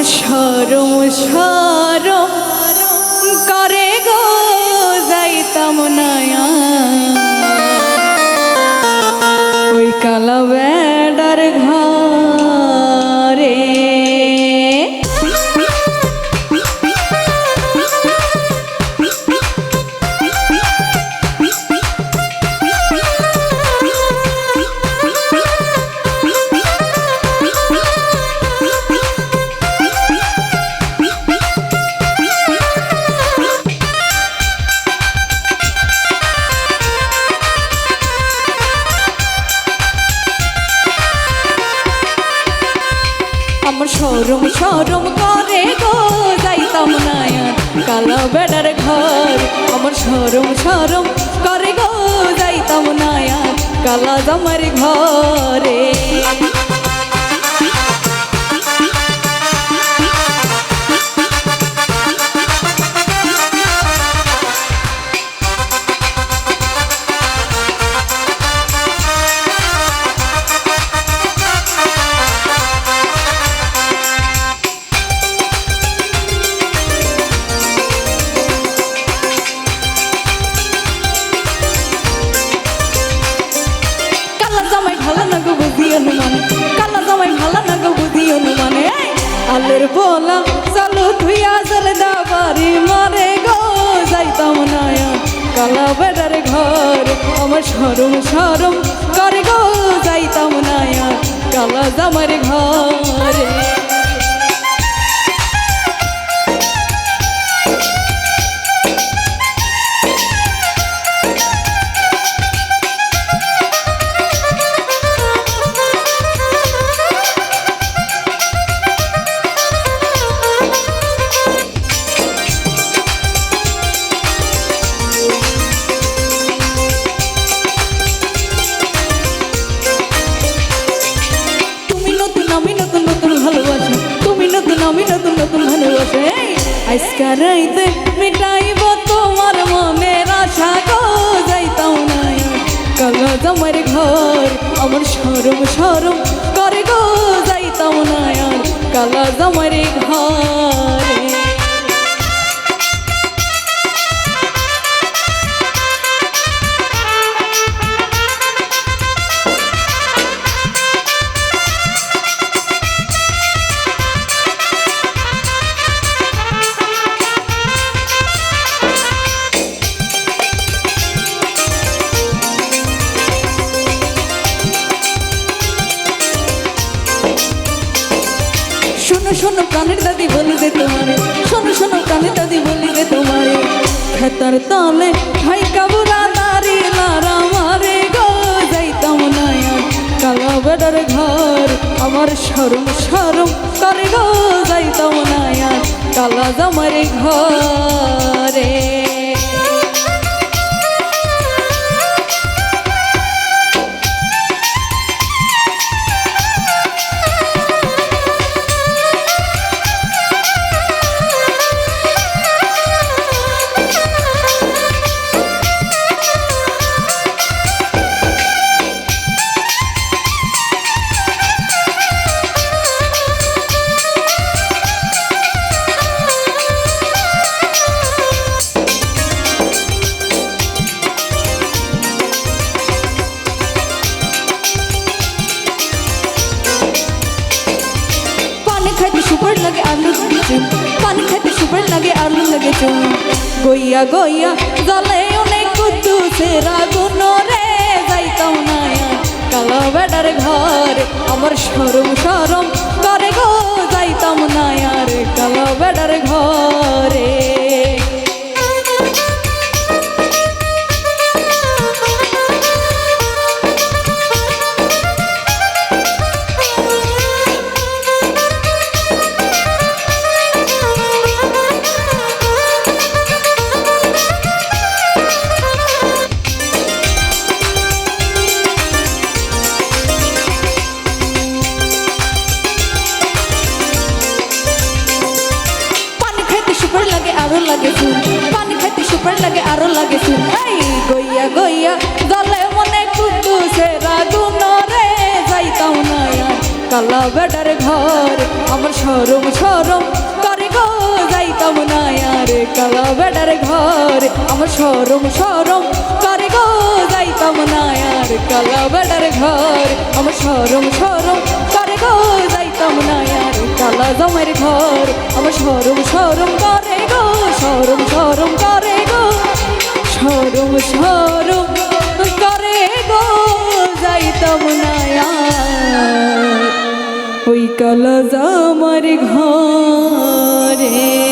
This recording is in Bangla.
শরম শরম করে গো যাইতাম নায়া ওই কালা বেড়ার ঘরে আমার শরম শরম করে গো যাইতাম নায়া কালা বেড়ার ঘর আমার শরম শরম করে গো যাইতাম নায়া কালা জামার ঘরে আলের বলা চলো ধুইয়া জল দাবারি মারে গো যাইতাম নায়া কালা বেড়ার ঘর আমার শরম শরম করে গো যাইতাম নায়া কালা জামার ঘরে আজকার রাইতে মিটাইব তোমার মনের আশা গো যাইতাম নায়া কালা জামার ঘর আমার শরম শরম করে গো যাইতাম নায়া কালা জামার ঘরে শোনো প্রাণের দাদি বলি দে তোমারে শোনো প্রাণের দাদি বলি দে তোমারে খেতার তলে ভাই কাবুরা নারী লারা মারে গো যাইতাম নায়া কালা বেড়ার ঘর আমার শরম শরম করে গো যাইতাম নায়া কালা জামার ঘরে সুপার লাগে আলু পানি খাইতে সুপার লাগে আলু লাগে চুন গইয়া গইয়া জলে অনেক কুদ্দু সেরা গুণ রে যাইতাম নায়া কালা বেড়ার ঘর আমার শরম শরম করে গো যাইতাম নায়া রে কালা বেড়ার ঘরে পানি খাইতে সুপার লাগে আরো লাগে চুন গইয়া গইয়া জলে মনে কুদ্দু সেরা গুণ রে যাইতাম নায়া কালা বেটার ঘর আমার শরম শরম করে গো যাইতাম না আর কালা বেটার ঘর আমার শরম শরম করে গো যাইতাম না আর কালা বেটার ঘর আমার শরম শরম করে গো যাইতাম না আর কালা জামাইয়ের ঘর আমার শরম শরম করে গো শরম শরম করে গো শরম শরম করে গো যাইতাম না আর ওই কালা জামার ঘরে।